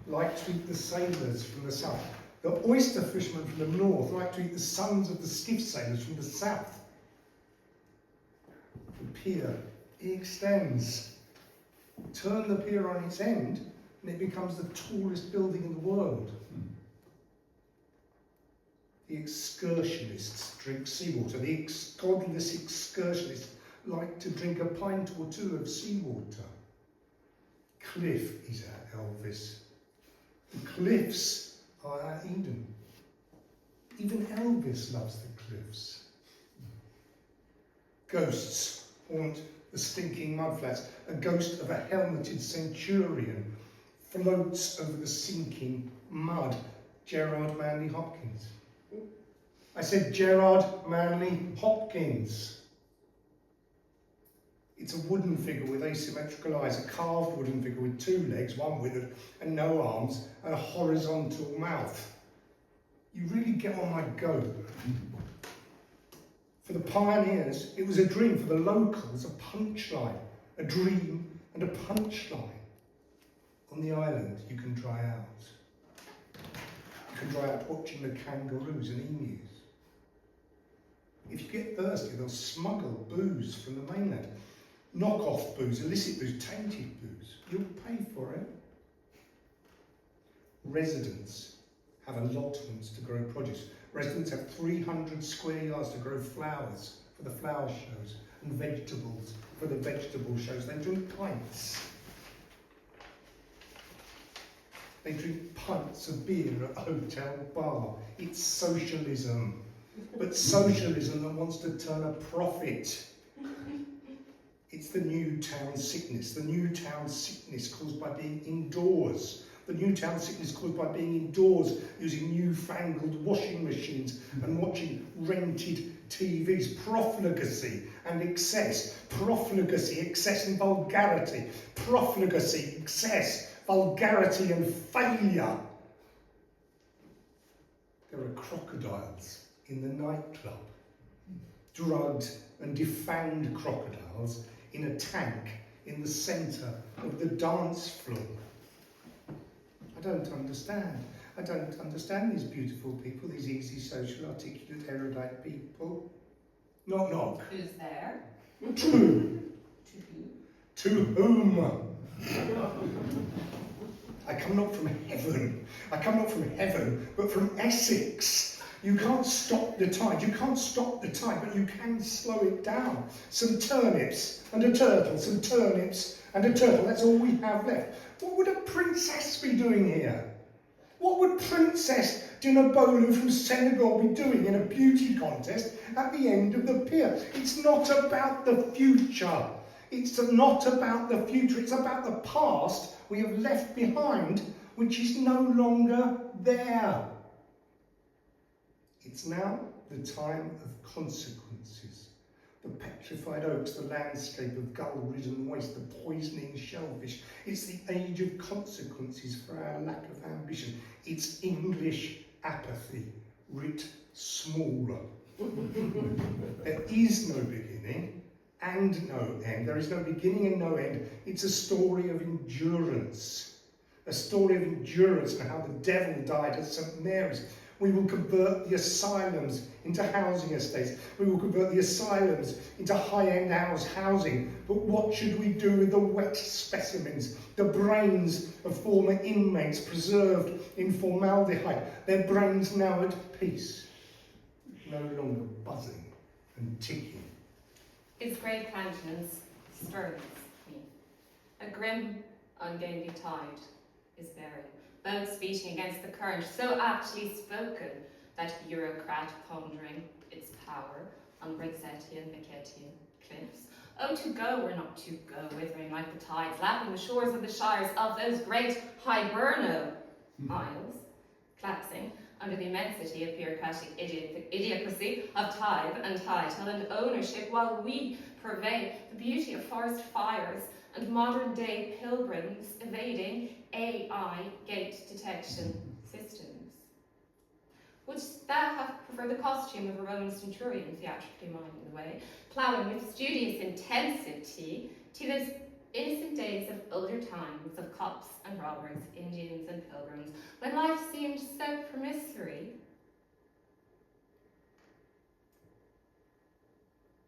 like to eat the sailors from the south. The oyster fishermen from the north like to eat the sons of the skiff sailors from the south. The pier extends. Turn the pier on its end, and it becomes the tallest building in the world. The excursionists drink seawater. The godless excursionists like to drink a pint or two of seawater. Cliff is our Elvis. The cliffs are our Eden. Even Elvis loves the cliffs. Ghosts haunt the stinking mudflats. A ghost of a helmeted centurion floats over the sinking mud. Gerard Manley Hopkins. I said Gerard Manley Hopkins. It's a wooden figure with asymmetrical eyes, a carved wooden figure with 2 legs, one withered, and no arms, and a horizontal mouth. You really get on my goat. For the pioneers, it was a dream. For the locals, a punchline. A dream and a punchline. On the island, you can dry out. You can dry out watching the kangaroos and emus. If you get thirsty, they'll smuggle booze from the mainland. Knock-off booze, illicit booze, tainted booze. You'll pay for it. Residents have allotments to grow produce. Residents have 300 square yards to grow flowers for the flower shows and vegetables for the vegetable shows. They drink pints. They drink pints of beer at a hotel bar. It's socialism. But socialism that wants to turn a profit. It's the new town sickness. The new town sickness caused by being indoors. The new town sickness caused by being indoors, using newfangled washing machines and watching rented TVs. Profligacy and excess. Profligacy, excess and vulgarity. Profligacy, excess, vulgarity and failure. There are crocodiles in the nightclub. Drugged and defanged crocodiles in a tank in the centre of the dance floor. I don't understand. I don't understand these beautiful people, these easy, social, articulate, erudite people. Knock, knock. Who's there? To. To To whom? I come not from heaven. I come not from heaven, but from Essex. You can't stop the tide. You can't stop the tide, but you can slow it down. Some turnips and a turtle, some turnips and a turtle. That's all we have left. What would a princess be doing here? What would Princess Dinabolu from Senegal be doing in a beauty contest at the end of the pier? It's not about the future. It's not about the future. It's about the past we have left behind, which is no longer there. It's now the time of consequences. The petrified oaks, the landscape of gull-ridden waste, the poisoning shellfish. It's the age of consequences for our lack of ambition. It's English apathy, writ small. There is no beginning and no end. There is no beginning and no end. It's a story of endurance. A story of endurance and how the devil died at St. Mary's. We will convert the asylums into housing estates. We will convert the asylums into high-end housing. But what should we do with the wet specimens, the brains of former inmates preserved in formaldehyde, their brains now at peace, no longer buzzing and ticking? His grey countenance stirs me. A grim, ungainly tide is bearing, boats beating against the current, so aptly spoken that bureaucrat pondering its power on Brixetian, Micketian cliffs. Oh, to go or not to go, withering like the tides, lapping the shores of the shires of those great Hiberno isles, collapsing under the immensity of bureaucratic idiocracy of tithe and title and ownership, while we purvey the beauty of forest fires and modern-day pilgrims evading AI gate detection systems. Wouldst thou have preferred the costume of a Roman centurion, theatrically minding the way, ploughing with studious intensity to those innocent days of older times of cops and robbers, Indians and pilgrims, when life seemed so promissory.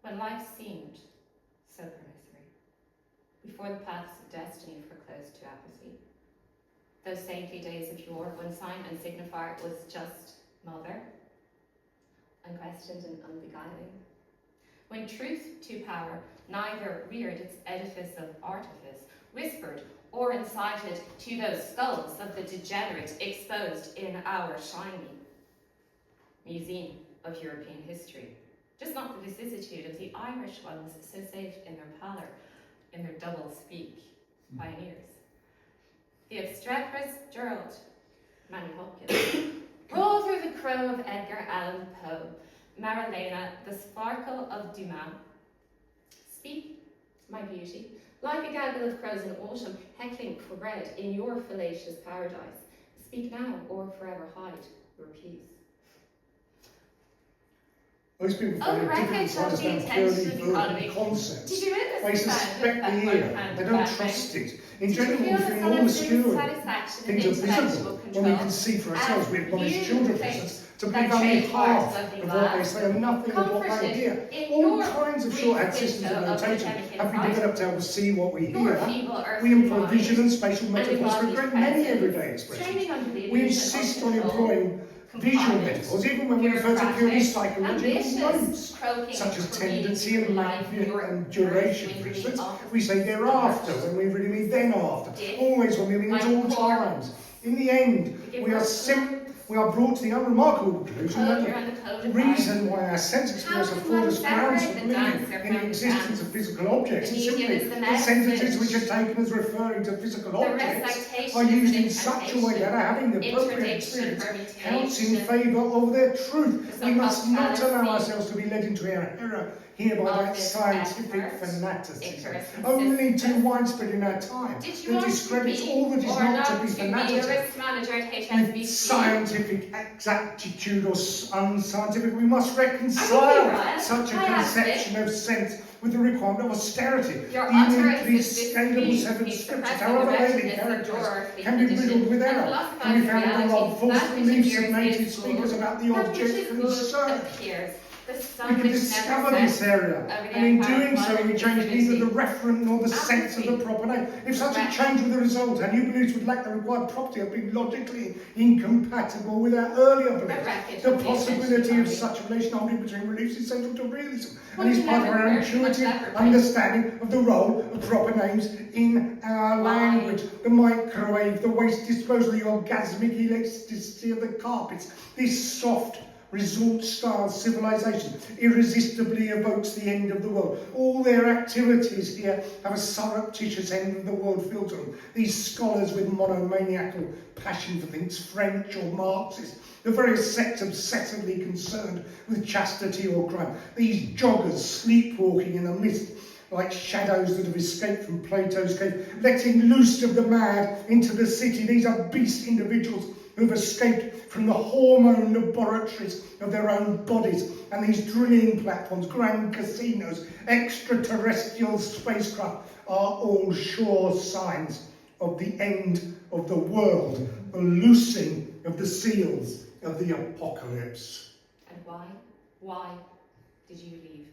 When life seemed so promissory, before the paths of destiny foreclosed to apathy. Those saintly days of yore, when sign and signifier was just mother, unquestioned and unbeguiling. When truth to power neither reared its edifice of artifice, whispered or incited to those skulls of the degenerate exposed in our shiny museum of European history. Just not the vicissitude of the Irish ones, so safe in their pallor, in their double-speak pioneers. The obstreperous Gerald Manny Hopkins, roll through the crow of Edgar Allan Poe, Marilena, the sparkle of Dumas. Speak, my beauty, like a gaggle of crows in autumn, heckling for bread in your fallacious paradise. Speak now, or forever hide your peace. Most people Oh, find the it difficult wreckage to of the understand purely intention verbal economy. concepts. Did you witness They the sound suspect of the that ear, one-handed they don't backbone? trust it. In Did you general, we feel feel the all sense of obscure. satisfaction Things and are visible intellectual when we control? can see for ourselves. We admonish you children, for think instance, to that believe only trademarks half of the of what they glass say and nothing of what they comforted hear. in All your kinds of brief shorthand systems of window of notation academic have been insight, developed to help us see what we your hear. feeble We earthly employ mind visual and spatial and metaphors for a embodied great many presence, everyday straining expressions. under the We illusion insist of on control, employing visual compliance, metaphors, even when we refer to purely bureaucratic, psychological ambitious, modes, croaking such as to tendency read and life, your and duration, for earth-winding instance. of We say thereafter when we really mean then after. Did, Always when we mean like at all core, times. In the end, we are brought to the unremarkable conclusion that the reason why our sense experience afford us grounds for believing in the existence of physical objects is simply that sentences which are taken as referring to physical objects are used in such a way that having the appropriate experience counts in favour of their truth. We must not allow ourselves to be led into error here by that scientific fanaticism, only too widespread in our time, that discredits all that is not to be fanatical with scientific exactitude or unscientific. We must reconcile such a conception of sense with the requirement of austerity. The uniquely scalable seven scriptures, however lately characterized, can be riddled with error, can be founded on false beliefs of native speakers about the object concerned. We can discover this area, and in doing so we change neither the referent nor the sense of the proper name. If such a change were the result, our new beliefs would lack the required property of being logically incompatible with our earlier beliefs. The possibility of such a relation holding between beliefs is central to realism, and is part of our intuitive understanding of the role of proper names in our language. The microwave, the waste disposal, the orgasmic elasticity of the carpets, this soft resort-style civilization irresistibly evokes the end of the world. All their activities here have a surreptitious end of the world feel to them. These scholars with monomaniacal passion for things French or Marxist, the various sects obsessively concerned with chastity or crime, these joggers sleepwalking in the mist like shadows that have escaped from Plato's cave, letting loose of the mad into the city. These are beast individuals who have escaped from the hormone laboratories of their own bodies, and these drilling platforms, grand casinos, extraterrestrial spacecraft are all sure signs of the end of the world, the loosing of the seals of the apocalypse. And why? Why did you leave?